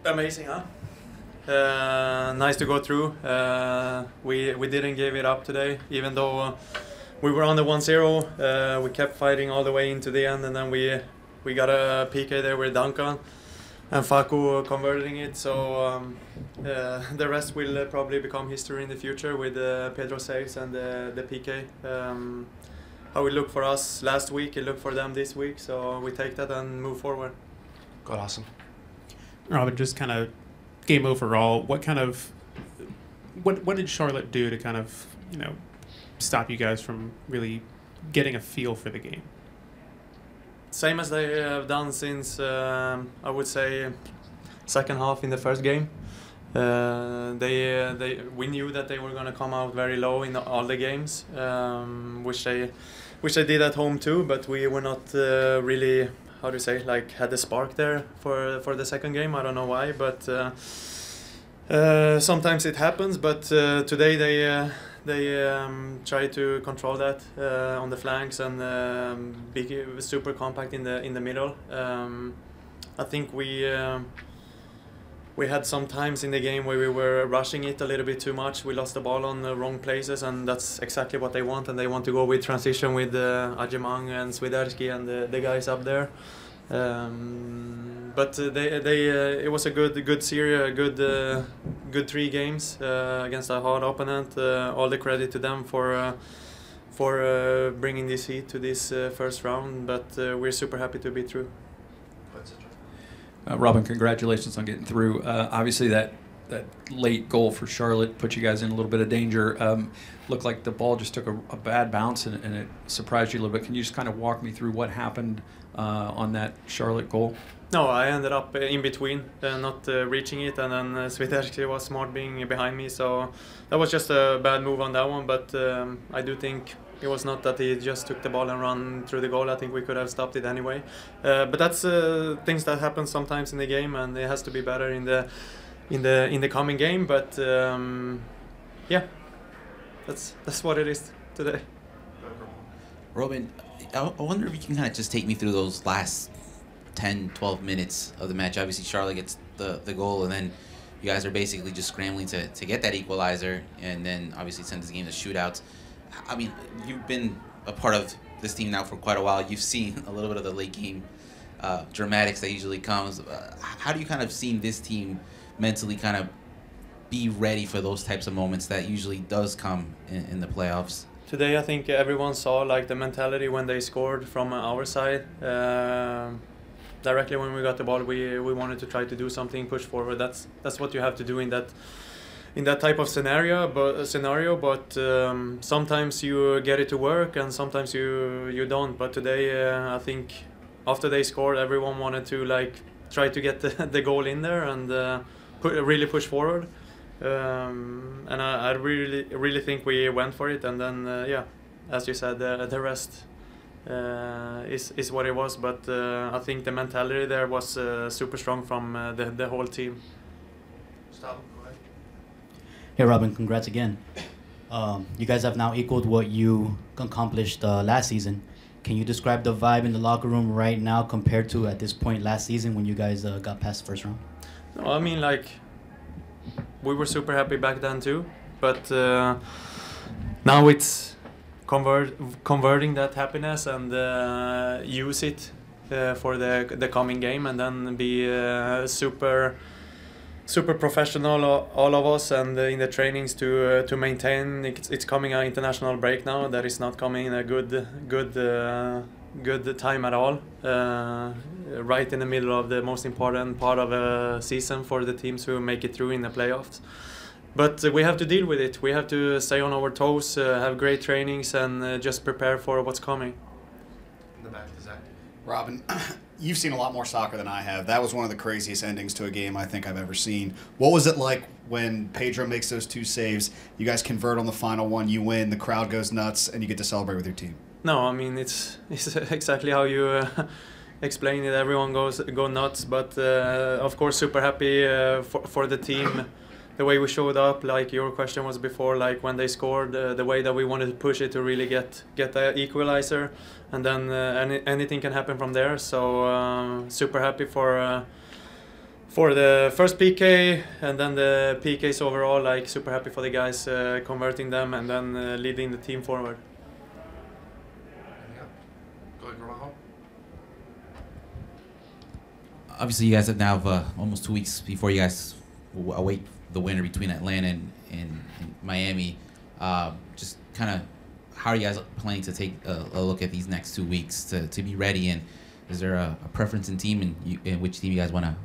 Amazing, huh? Nice to go through. We didn't give it up today, even though we were on the 1-0. We kept fighting all the way into the end, and then we got a PK there with Duncan and Facu converting it. So the rest will probably become history in the future with Pedro saves and the PK. How it looked for us last week, it looked for them this week. So we take that and move forward. God, awesome. Robin, just kind of game overall, what did Charlotte do to kind of, stop you guys from really getting a feel for the game? Same as they have done since, I would say, second half in the first game. We knew that they were going to come out very low in all the games, which they did at home too, but we were not really, how do you say, like had the spark there for the second game. I don't know why, but sometimes it happens. But today they try to control that on the flanks and be super compact in the middle. I think we had some times in the game where we were rushing it a little bit too much. We lost the ball on the wrong places, and that's exactly what they want. And they want to go with transition with Ajimang and Swiderski and the guys up there. But it was a good series, good 3 games against a hard opponent. All the credit to them for bringing this heat to this first round. But we're super happy to be through. Robin, congratulations on getting through. Obviously, that late goal for Charlotte put you guys in a little bit of danger. Looked like the ball just took a bad bounce and it surprised you a little bit. Can you just kind of walk me through what happened on that Charlotte goal? No, I ended up in between, not reaching it, and then Swiderski was smart being behind me. So that was just a bad move on that one. But I do think it was not that he just took the ball and ran through the goal. I think we could have stopped it anyway. But that's things that happen sometimes in the game, and it has to be better in the coming game. But yeah, that's what it is today. Robin, I wonder if you can kind of just take me through those last 10-12 minutes of the match. Obviously Charlotte gets the goal, and then you guys are basically just scrambling to get that equalizer, and then obviously send this game to shootouts. I mean, you've been a part of this team now for quite a while. You've seen a little bit of the late game dramatics that usually comes. How do you kind of see this team mentally kind of be ready for those types of moments that usually does come in the playoffs? Today I think everyone saw like the mentality when they scored from our side. Directly when we got the ball, we wanted to try to do something, push forward. That's what you have to do in that type of scenario. But sometimes you get it to work, and sometimes you don't. But today, I think after they scored, everyone wanted to like try to get the goal in there and really push forward. And I really think we went for it. And then yeah, as you said, the rest is what it was. But I think the mentality there was super strong from the whole team. Stop. Hey Robin, congrats again. You guys have now equaled what you accomplished last season. Can you describe the vibe in the locker room right now compared to at this point last season when you guys got past the first round? No, I mean, like, we were super happy back then too, but now it's converting that happiness and use it for the coming game, and then be super professional, all of us, and in the trainings to maintain. It's coming an international break now that is not coming in a good time at all. Right in the middle of the most important part of a season for the teams who make it through in the playoffs. But we have to deal with it. We have to stay on our toes, have great trainings, and just prepare for what's coming. In the back to Zach. Robin, you've seen a lot more soccer than I have. That was one of the craziest endings to a game I think I've ever seen. What was it like when Pedro makes those 2 saves, you guys convert on the final one, you win, the crowd goes nuts, and you get to celebrate with your team? No, I mean, it's exactly how you explain it. Everyone go nuts, but of course super happy for the team. The way we showed up, like your question was before, like when they scored, the way that we wanted to push it to really get the equalizer, and then anything can happen from there. So super happy for For the first PK and then the PKs overall, like super happy for the guys converting them and then leading the team forward. Obviously, you guys have now almost 2 weeks before you guys await the winner between Atlanta and Miami. Just kind of how are you guys planning to take a look at these next 2 weeks to be ready? And is there a preference in team in which team you guys want to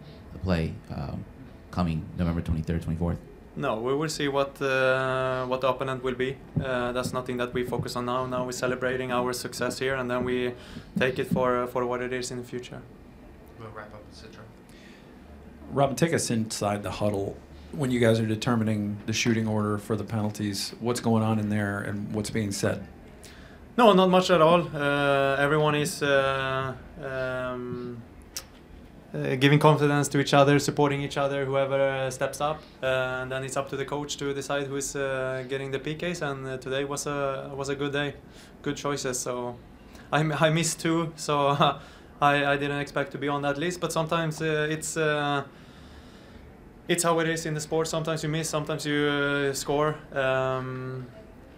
play coming November 23rd, 24th? No, we will see what the opponent will be. That's nothing that we focus on now. Now we're celebrating our success here, and then we take it for what it is in the future. We'll wrap up the Citron. Robin, take us inside the huddle when you guys are determining the shooting order for the penalties. What's going on in there and what's being said? No, not much at all. Everyone is giving confidence to each other, supporting each other, whoever steps up, and then it's up to the coach to decide who is getting the PKs. And today was a good day, good choices. So I missed 2, so I didn't expect to be on that list. But sometimes it's how it is in the sport. Sometimes you miss, sometimes you score.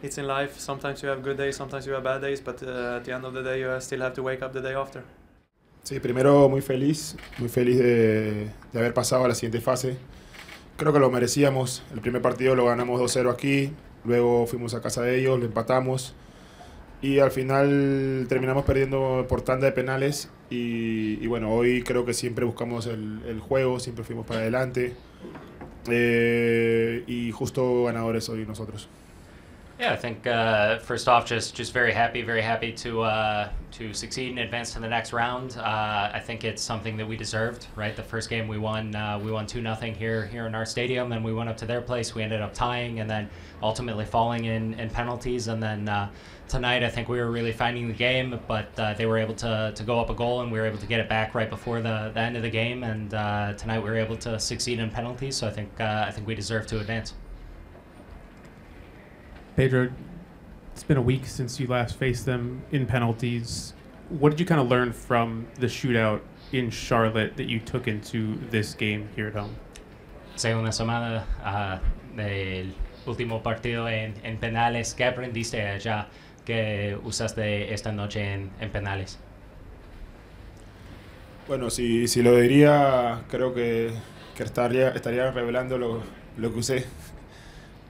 It's in life. Sometimes you have good days, sometimes you have bad days. But at the end of the day, you still have to wake up the day after. Sí, primero muy feliz de haber pasado a la siguiente fase. Creo que lo merecíamos. El primer partido lo ganamos 2-0 aquí, luego fuimos a casa de ellos, lo empatamos y al final terminamos perdiendo por tanda de penales y bueno, hoy creo que siempre buscamos el juego, siempre fuimos para adelante y justo ganadores hoy nosotros. Yeah, I think first off, just very happy to succeed and advance to the next round. I think it's something that we deserved, right? The first game we won 2-0 here in our stadium, and we went up to their place. We ended up tying, and then ultimately falling in penalties. And then tonight, I think we were really finding the game, but they were able to go up a goal, and we were able to get it back right before the end of the game. And tonight, we were able to succeed in penalties. So I think we deserve to advance. Pedro, it's been a week since you last faced them in penalties. What did you kind of learn from the shootout in Charlotte that you took into this game here at home? Hace una semana del último partido en penales. ¿Qué aprendiste allá que usaste esta noche en penales? Bueno, si lo diría, creo que estaría revelando lo que usé.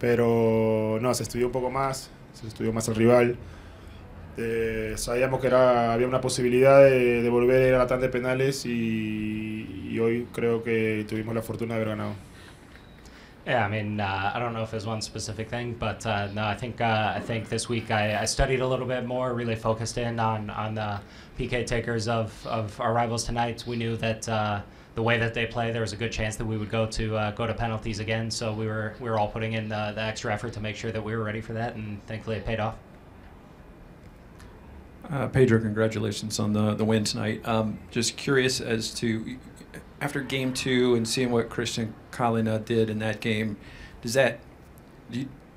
Pero no, se estudió un poco más, se estudió más el rival. Sabíamos que había una posibilidad de volver a ir a la tanda de penales y hoy creo que tuvimos la fortuna de haber ganado. Yeah, I mean, I don't know if there's one specific thing, but no, I think this week I studied a little bit more, really focused in on the PK takers of our rivals tonight. We knew that the way that they play, there was a good chance that we would go to penalties again. So we were all putting in the extra effort to make sure that we were ready for that, and thankfully it paid off. Pedro, congratulations on the win tonight. Just curious as to, after game 2 and seeing what Kristijan Kahlina did in that game, does that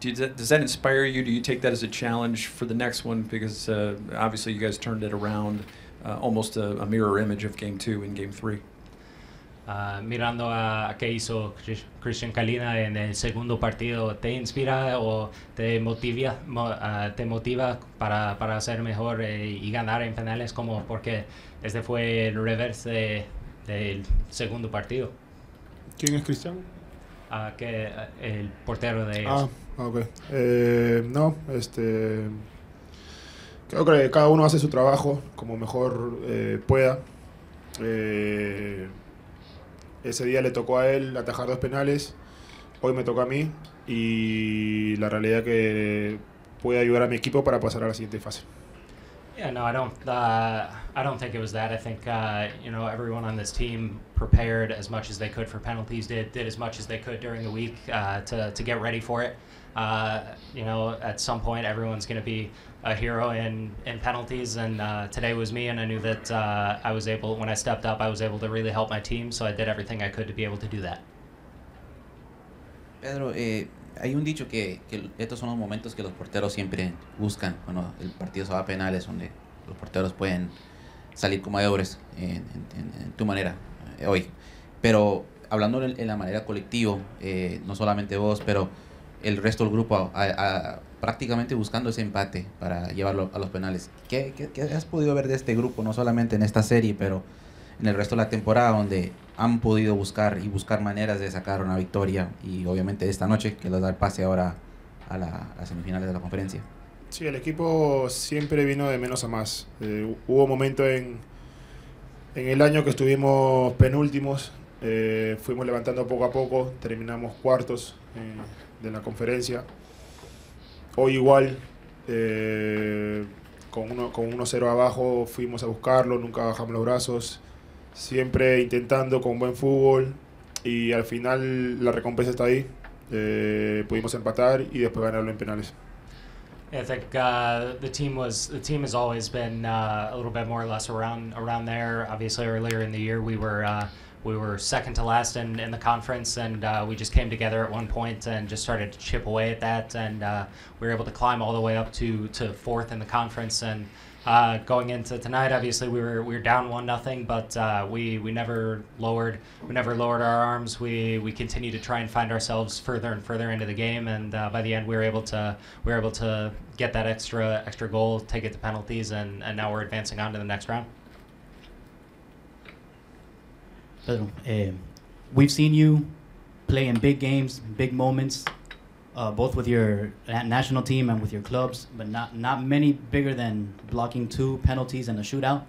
inspire you? Do you take that as a challenge for the next one? Because obviously you guys turned it around, almost a mirror image of game 2 and game 3. Mirando a qué hizo Kristijan Kahlina en el segundo partido, ¿te inspira o te motiva para ser mejor y ganar en penales? Como porque este fue el reverse del segundo partido. ¿Quién es Kristijan? Que el portero de ellos. Ok. No, creo que cada uno hace su trabajo como mejor pueda. Ese día le tocó a él atajar 2 penales, hoy me tocó a mí y la realidad que puede ayudar a mi equipo para pasar a la siguiente fase. Yeah, no, I don't think it was that. I think everyone on this team prepared as much as they could for penalties. Did as much as they could during the week to get ready for it. At some point everyone's going to be a hero in penalties, and today was me, and I knew that when I stepped up, I was able to really help my team, so I did everything I could to be able to do that. Pedro, hay un dicho que estos son los momentos que los porteros siempre buscan cuando el partido se va a penales, donde los porteros pueden salir como héroes en tu manera hoy. Pero hablando en la manera colectiva, no solamente vos, pero el resto del grupo prácticamente buscando ese empate para llevarlo a los penales. ¿Qué has podido ver de este grupo, no solamente en esta serie, pero en el resto de la temporada, donde han podido buscar maneras de sacar una victoria, y obviamente esta noche que les da el pase ahora a las semifinales de la conferencia? Sí, el equipo siempre vino de menos a más. Hubo momentos en el año que estuvimos penúltimos, fuimos levantando poco a poco, terminamos cuartos de la conferencia. Hoy igual, con 1-0 abajo fuimos a buscarlo, nunca bajamos los brazos, siempre intentando con buen fútbol, y al final la recompensa está ahí. Pudimos empatar y después ganarlo en penales. I think the team has always been a little bit more or less around there. Obviously, earlier in the year we were second to last in the conference, and we just came together at one point and just started to chip away at that, and we were able to climb all the way up to fourth in the conference. And going into tonight, obviously we were down 1-0, but we never lowered our arms. We continued to try and find ourselves further and further into the game, and by the end we were able to get that extra goal, take it to penalties, and now we're advancing on to the next round. Pedro, we've seen you play in big games, big moments, both with your national team and with your clubs, but not many bigger than blocking 2 penalties and a shootout.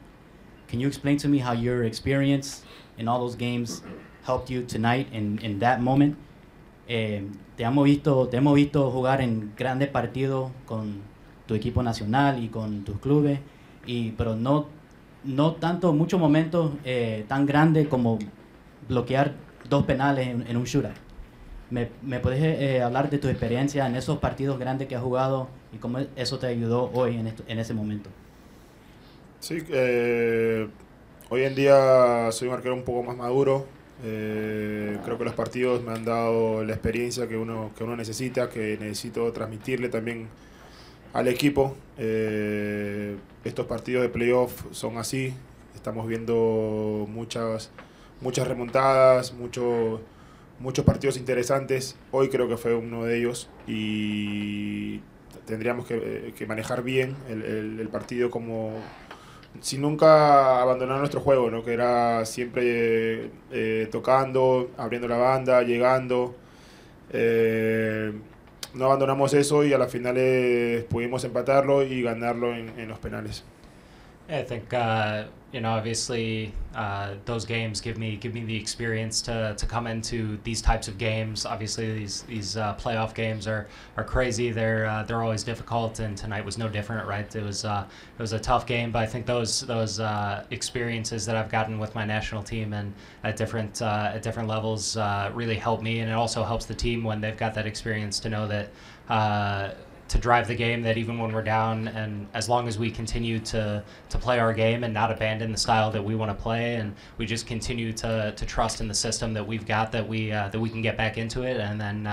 Can you explain to me how your experience in all those games helped you tonight in that moment? Te hemos visto jugar en grandes partidos con tu equipo nacional y con tus clubes, pero no tanto, muchos momentos tan grandes como bloquear 2 penales en un shootout. ¿Me puedes hablar de tu experiencia en esos partidos grandes que has jugado y cómo eso te ayudó hoy en ese momento? Sí, hoy en día soy un arquero un poco más maduro. Creo que los partidos me han dado la experiencia que uno necesita, que necesito transmitirle también al equipo. Estos partidos de playoff son así. Estamos viendo muchas remontadas, muchos partidos interesantes. Hoy creo que fue uno de ellos, y tendríamos que manejar bien el partido, como sin nunca abandonar nuestro juego, ¿no? Que era siempre tocando, abriendo la banda, llegando. No abandonamos eso, y a las finales pudimos empatarlo y ganarlo en los penales. I think obviously those games give me the experience to come into these types of games. Obviously these playoff games are crazy. They're always difficult, and tonight was no different, right? It was a tough game, but I think those experiences that I've gotten with my national team and at different levels really help me, and it also helps the team when they've got that experience to know that to drive the game, that even when we're down, and as long as we continue to play our game and not abandon the style that we want to play, and we just continue to trust in the system that we've got, that we can get back into it, and then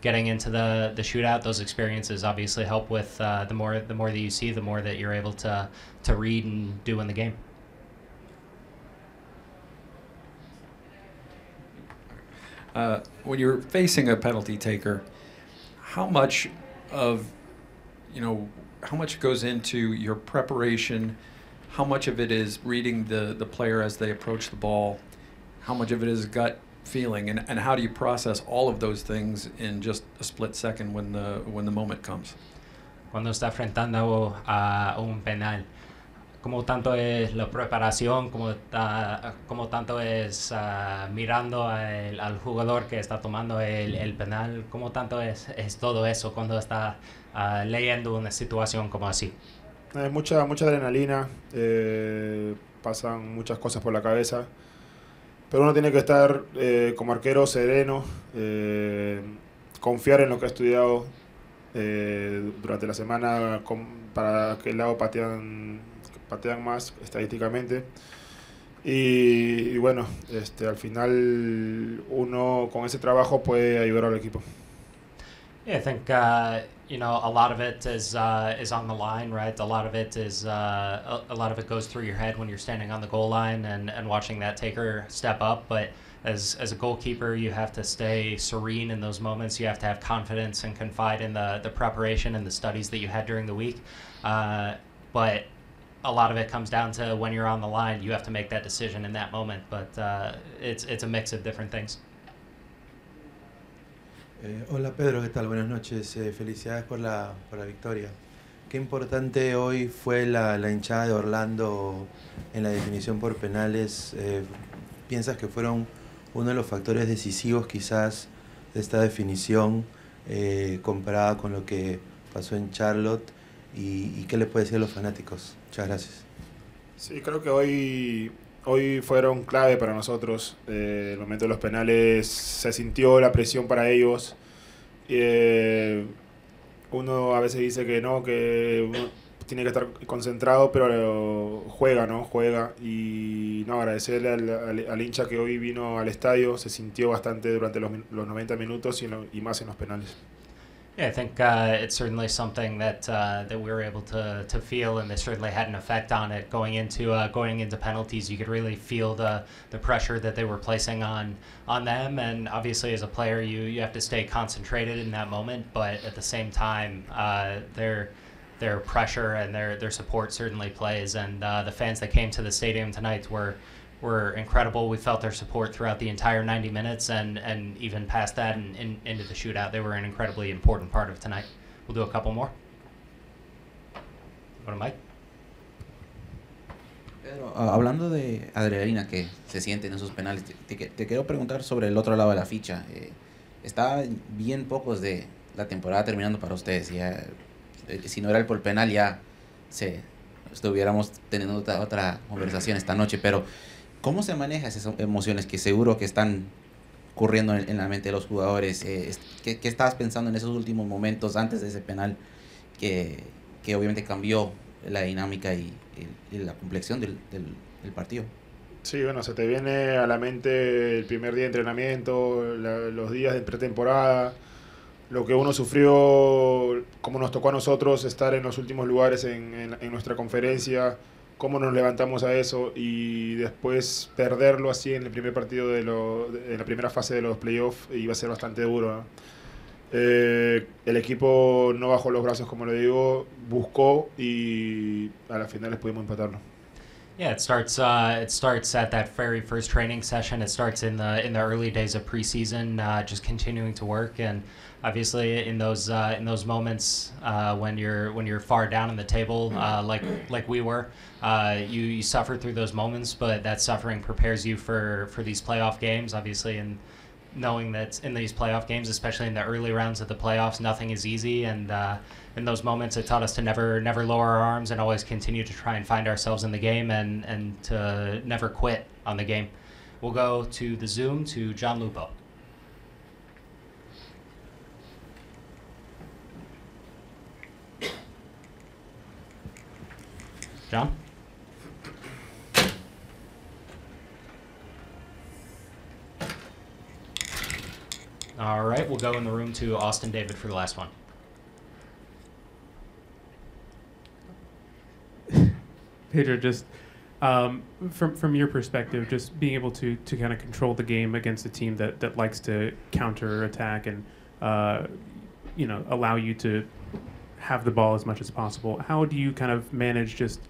getting into the shootout, those experiences obviously help with the more that you see, the more that you're able to read and do in the game. When you're facing a penalty taker, how much goes into your preparation? How much of it is reading the player as they approach the ball? How much of it is gut feeling? And how do you process all of those things in just a split second when the moment comes? Cuando está enfrentando a un penal, ¿cómo tanto es la preparación? ¿Cómo tanto es mirando al jugador que está tomando el penal? ¿Cómo tanto es todo eso cuando está leyendo una situación como así? Mucha adrenalina, pasan muchas cosas por la cabeza, pero uno tiene que estar como arquero sereno, confiar en lo que ha estudiado durante la semana, para qué lado patean más estadísticamente, y bueno, al final uno con ese trabajo puede ayudar al equipo. Yeah, I think you know, a lot of it is on the line, right? A lot of it is a lot of it goes through your head when you're standing on the goal line and watching that taker step up. But as a goalkeeper, you have to stay serene in those moments. You have to have confidence and confide in the preparation and the studies that you had during the week. But a lot of it comes down to when you're on the line, you have to make that decision in that moment. But it's a mix of different things. Hola Pedro, ¿qué tal? Buenas noches. Felicidades por la victoria. Qué importante hoy fue la hinchada de Orlando en la definición por penales. ¿Piensas que fueron uno de los factores decisivos quizás de esta definición comparada con lo que pasó en Charlotte? ¿Y qué le puede decir a los fanáticos? Muchas gracias. Sí, creo que hoy fueron clave para nosotros. El momento de los penales se sintió la presión para ellos. Uno a veces dice que no, que uno tiene que estar concentrado, pero juega, ¿no? Juega. Y no, agradecerle al hincha que hoy vino al estadio. Se sintió bastante durante los 90 minutos y más en los penales. Yeah, I think it's certainly something that we were able to feel, and they certainly had an effect on it going into penalties. You could really feel the pressure that they were placing on them, and obviously as a player, you have to stay concentrated in that moment. But at the same time, their pressure and their support certainly plays, and the fans that came to the stadium tonight were incredible. We felt their support throughout the entire 90 minutes and even past that and into the shootout. They were an incredibly important part of tonight. We'll do a couple more. Go to Mike. Pedro, hablando de adrenalina que se siente en esos penales, te quiero preguntar sobre el otro lado de la ficha. Está bien pocos de la temporada terminando para ustedes. Ya, si no era por el penal ya estuviéramos teniendo otra conversación esta noche, pero ¿cómo se maneja esas emociones que seguro que están ocurriendo en la mente de los jugadores? ¿Qué estabas pensando en esos últimos momentos antes de ese penal que obviamente cambió la dinámica y la complexión del partido? Sí, bueno, se te viene a la mente el primer día de entrenamiento, los días de pretemporada, lo que uno sufrió, cómo nos tocó a nosotros estar en los últimos lugares en nuestra conferencia, cómo nos levantamos a eso y después perderlo así en el primer partido en la primera fase de los playoffs iba a ser bastante duro, ¿no? El equipo no bajó los brazos, como le digo, buscó y a la final les pudimos empatarlo. Yeah, it starts at that very first training session. It starts in the early days of preseason, just continuing to work, and obviously in those moments when you're far down in the table, like we were, you suffer through those moments, but that suffering prepares you for these playoff games. Obviously, and knowing that in these playoff games, especially in the early rounds of the playoffs, nothing is easy, and in those moments it taught us to never lower our arms and always continue to try and find ourselves in the game and to never quit on the game. We'll go to the Zoom to John Lupo. John? All right, we'll go in the room to Austin David for the last one. Pedro, just from your perspective, just being able to kind of control the game against a team that likes to counter attack and allow you to have the ball as much as possible. How do you kind of manage just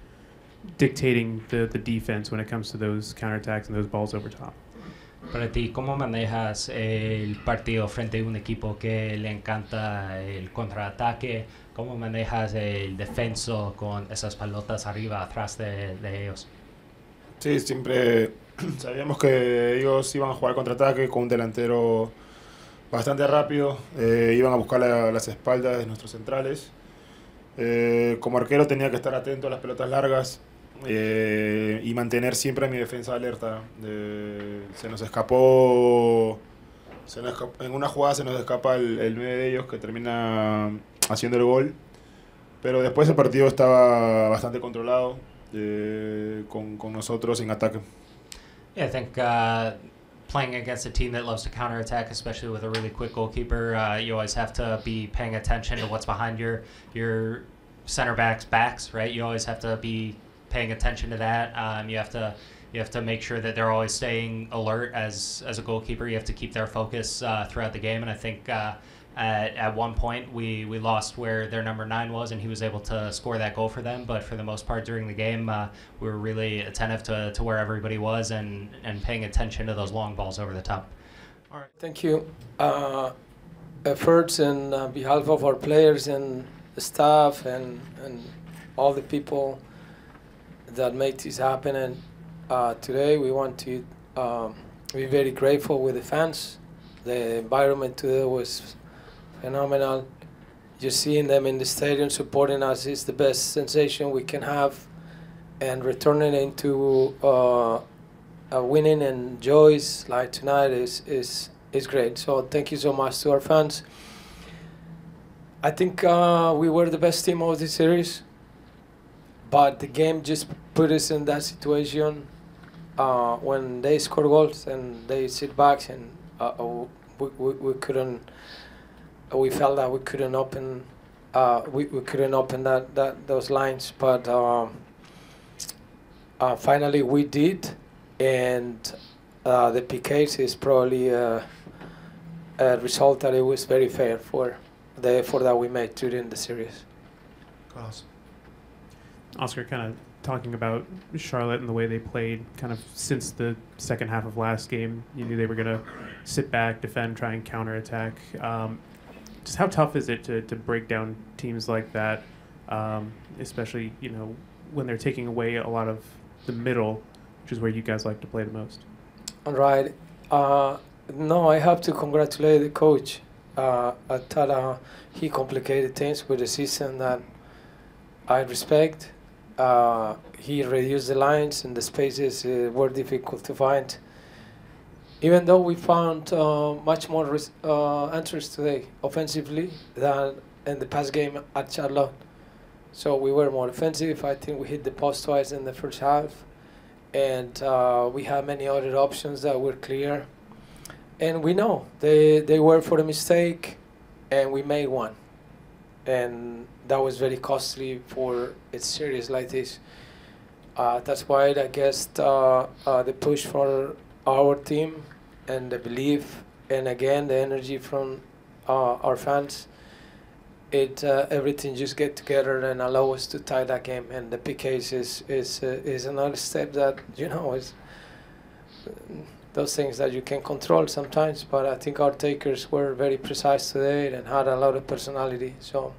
dictating the defense when it comes to those counterattacks and those balls over top? Para ti, ¿cómo manejas el partido frente a un equipo que le encanta el contraataque? ¿Cómo manejas el defenso con esas pelotas arriba, atrás de ellos? Sí, siempre sabíamos que ellos iban a jugar contraataque con un delantero bastante rápido, iban a buscar las espaldas de nuestros centrales. Como arquero tenía que estar atento a las pelotas largas y mantener siempre a mi defensa alerta. Se nos escapó, en una jugada se nos escapa el 9 de ellos que termina haciendo el gol, pero después el partido estaba bastante controlado con nosotros en ataque. Yeah, I think playing against a team that loves to counterattack, especially with a really quick goalkeeper, you always have to be paying attention to what's behind your center backs, right? You always have to be paying attention to that. You have to make sure that they're always staying alert as a goalkeeper. You have to keep their focus throughout the game, and I think at one point we lost where their number 9 was, and he was able to score that goal for them. But for the most part during the game, we were really attentive to where everybody was and paying attention to those long balls over the top. All right, thank you. Efforts on behalf of our players and the staff and all the people that make this happen. And today we want to be very grateful with the fans. The environment today was phenomenal. Just seeing them in the stadium supporting us is the best sensation we can have, and returning into winning and joys like tonight is great. So thank you so much to our fans. I think we were the best team of the series, but the game just put us in that situation when they score goals and they sit back, and we couldn't. We felt that we couldn't open. We couldn't open those lines, but finally we did, and the PKs is probably a result that it was very fair for the effort that we made during the series. Oscar, kind of talking about Charlotte and the way they played kind of since the second half of last game. You knew they were going to sit back, defend, try and counterattack. Just how tough is it to break down teams like that, especially, you know, when they're taking away a lot of the middle, which is where you guys like to play the most? All right. No, I have to congratulate the coach. I thought he complicated things with a system that I respect. He reduced the lines and the spaces were difficult to find. Even though we found much more answers today offensively than in the past game at Charlotte. So we were more offensive. I think we hit the post twice in the first half. And we had many other options that were clear. And we know they were for a mistake, and we made one. And that was very costly for a series like this. That's why I guess the push for our team and the belief, and again the energy from our fans, everything just get together and allow us to tie that game. And the PKs is another step that, you know, is those things that you can control sometimes. But I think our takers were very precise today and had a lot of personality. So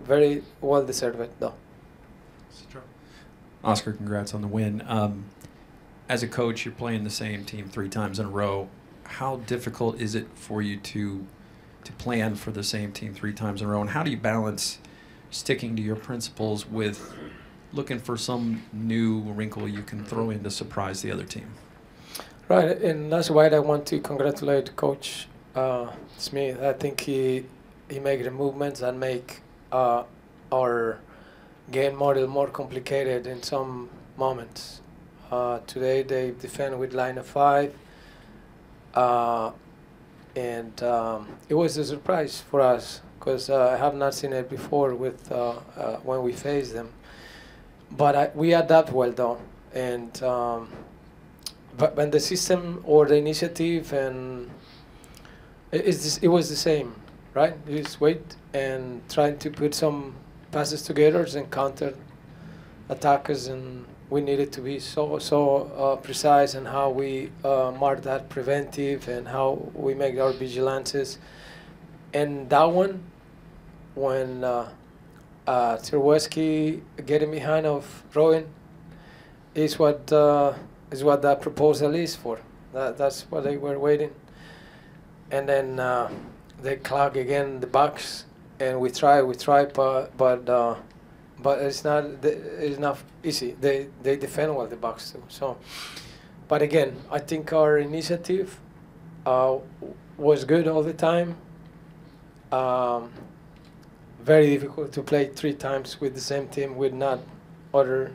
very well deserved though. Oscar, congrats on the win. As a coach, you're playing the same team 3 times in a row. How difficult is it for you to plan for the same team 3 times in a row, and how do you balance sticking to your principles with looking for some new wrinkle you can throw in to surprise the other team? Right, and that's why I want to congratulate Coach Smith. I think he made the movements that make our game model more complicated in some moments. Today they defend with line of 5, and it was a surprise for us because I have not seen it before with when we face them. But we adapt well though, and but when the system or the initiative and it was the same, right? You just wait and try to put some passes together and counter attackers, and we needed to be so precise in how we mark that preventive and how we make our vigilances. And that one, when Terweski getting behind of Rowan, is what that proposal is for. That's what they were waiting. And then they clog again the box, and we try, but it's not easy. They defend well the box too. So, but again, I think our initiative was good all the time. Very difficult to play 3 times with the same team with not other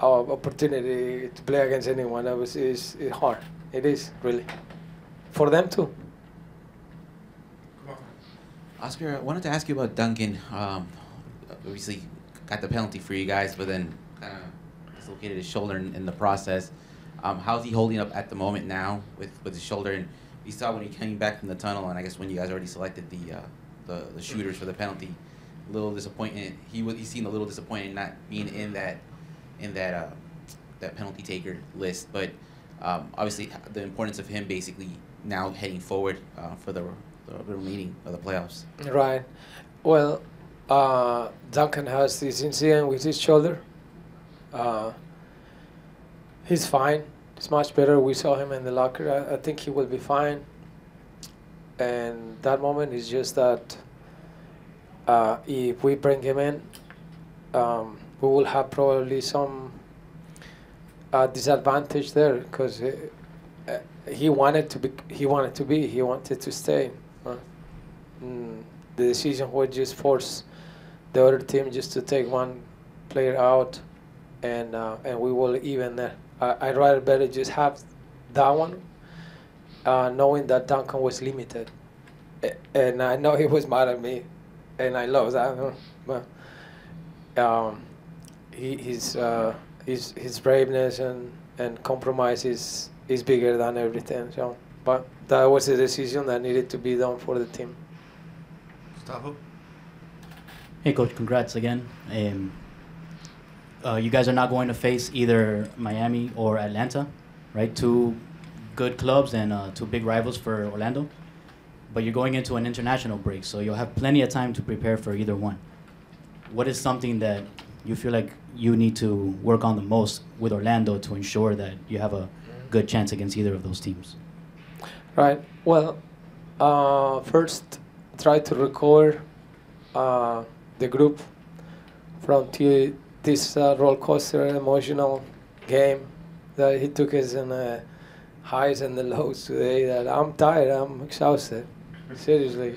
our opportunity to play against anyone. It's hard. It is really for them too. Oscar, I wanted to ask you about Duncan. Obviously, got the penalty for you guys, but then dislocated his shoulder in the process. How's he holding up at the moment now with his shoulder? And you saw when he came back from the tunnel, and I guess when you guys already selected the shooters for the penalty, a little disappointed. He seemed a little disappointed not being in that penalty taker list. But obviously, the importance of him basically now heading forward for the remaining of the playoffs. Right. Well, Duncan has this incident with his shoulder. He's fine. It's much better. We saw him in the locker. I think he will be fine. And that moment is just that if we bring him in, we will have probably some disadvantage there because he wanted to stay. The decision was just force the other team just to take one player out, and we will even there. I'd rather better just have that one, knowing that Duncan was limited, and I know he was mad at me, and I love that. But his braveness and compromise is bigger than everything. So, but that was a decision that needed to be done for the team. Gustavo? Hey, Coach, congrats again. You guys are not going to face either Miami or Atlanta, right? Two good clubs and two big rivals for Orlando. But you're going into an international break, so you'll have plenty of time to prepare for either one. What is something that you feel like you need to work on the most with Orlando to ensure that you have a good chance against either of those teams? Right. Well, first, try to recover the group from this roller coaster emotional game that he took us in the highs and the lows today. That I'm tired, I'm exhausted. Seriously.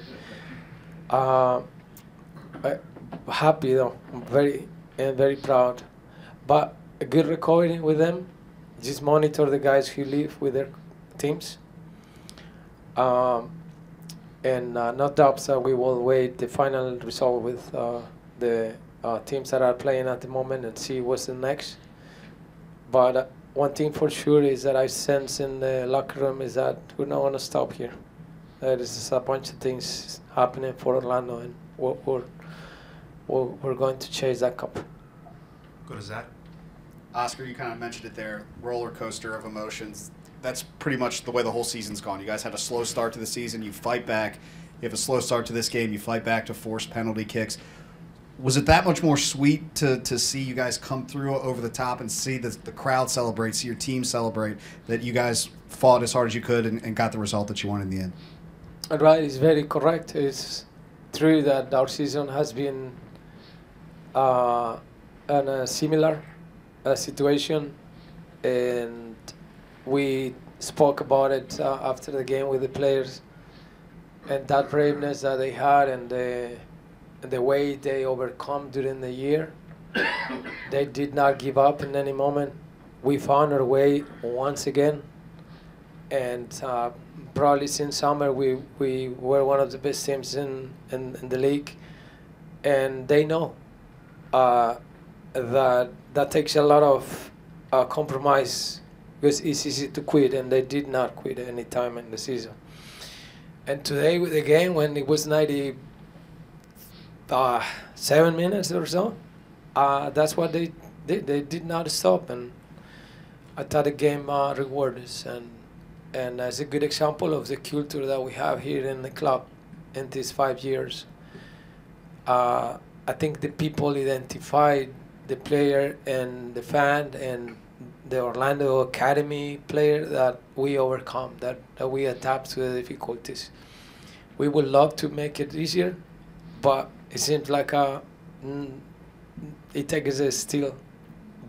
Happy though. I'm very proud. But a good recovery with them. Just monitor the guys who leave with their teams. And no doubts that we will wait the final result with the teams that are playing at the moment and see what's the next. But one thing for sure is that I sense in the locker room is that we're not going to stop here. There's a bunch of things happening for Orlando, and we're going to chase that cup. Go to Zach. Oscar, you kind of mentioned it there, roller coaster of emotions. That's pretty much the way the whole season's gone. You guys had a slow start to the season. You fight back. You have a slow start to this game. You fight back to force penalty kicks. Was it that much more sweet to see you guys come through over the top and see the crowd celebrate, see your team celebrate, that you guys fought as hard as you could and got the result that you wanted in the end? Right, it's very correct. It's true that our season has been in a similar situation, and we spoke about it after the game with the players, and that braveness that they had and the way they overcome during the year. They did not give up in any moment. We found our way once again, and probably since summer we were one of the best teams in the league, and they know that takes a lot of compromise, because it's easy to quit, and they did not quit at any time in the season. And today with the game, when it was 97 minutes or so, that's what they did. They did not stop, and I thought the game rewarded us, and as a good example of the culture that we have here in the club in these 5 years. I think the people identified the player and the fan and the Orlando Academy player that we overcome, that we adapt to the difficulties. We would love to make it easier, but it seems like it takes us still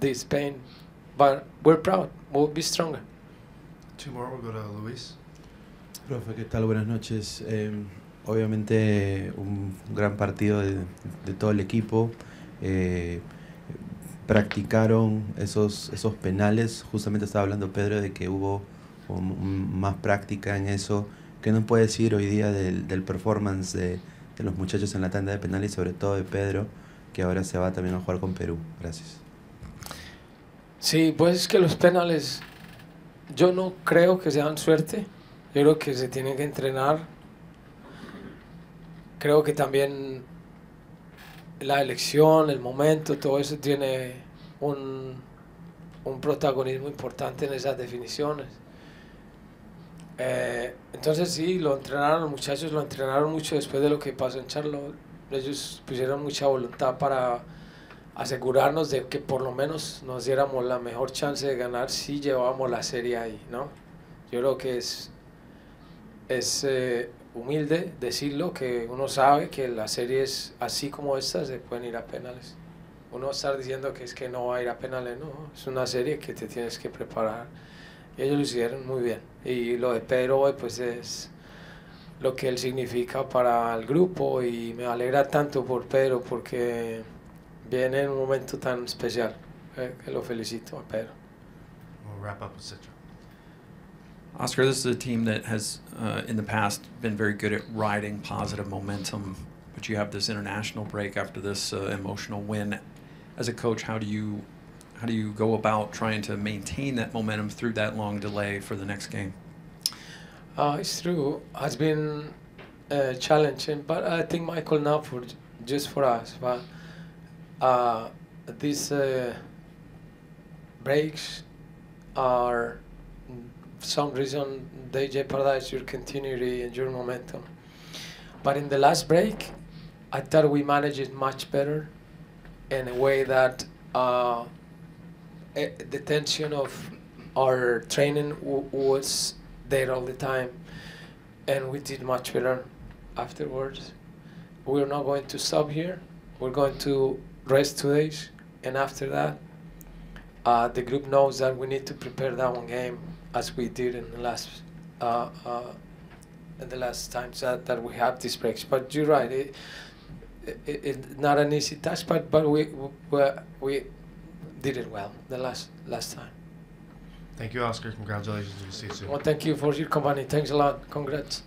this pain. But we're proud. We'll be stronger. Two more. We'll go to Luis. Profe, ¿qué tal? Buenas noches. Obviamente un gran partido de todo el equipo. practicaron esos penales. Justamente estaba hablando Pedro de que hubo más práctica en eso. ¿Qué nos puede decir hoy día del performance de los muchachos en la tanda de penales y sobre todo de Pedro, que ahora se va también a jugar con Perú? Gracias. Sí, pues es que los penales, yo no creo que sean suerte, yo creo que se tienen que entrenar. Creo que también la elección, el momento, todo eso tiene un protagonismo importante en esas definiciones. Entonces sí, lo entrenaron, los muchachos lo entrenaron mucho después de lo que pasó en Charlotte. Ellos pusieron mucha voluntad para asegurarnos de que por lo menos nos diéramos la mejor chance de ganar si llevábamos la serie ahí, ¿no? Yo creo que es humilde decirlo, que uno sabe que las series así como estas se pueden ir a penales. Uno estar diciendo que es que no va a ir a penales, no, es una serie que te tienes que preparar. Y ellos lo hicieron muy bien. Y lo de Pedro hoy pues es lo que él significa para el grupo, y me alegra tanto por Pedro porque viene en un momento tan especial. Que lo felicito a Pedro. We'll wrap up with Citra. Oscar, this is a team that has, in the past, been very good at riding positive momentum, but you have this international break after this emotional win. As a coach, how do you go about trying to maintain that momentum through that long delay for the next game? It's true. Has been challenging, but I think Michael now just for us. But these breaks are, for some reason, they jeopardize your continuity and your momentum. But in the last break, I thought we managed it much better in a way that the tension of our training was there all the time, and we did much better afterwards. We're not going to stop here. We're going to rest 2 days, and after that, the group knows that we need to prepare that one game as we did in the last times that we have these breaks. But you're right, it's not an easy task, but we did it well the last time. Thank you, Oscar. Congratulations. We'll see you soon. Well, thank you for your company. Thanks a lot. Congrats.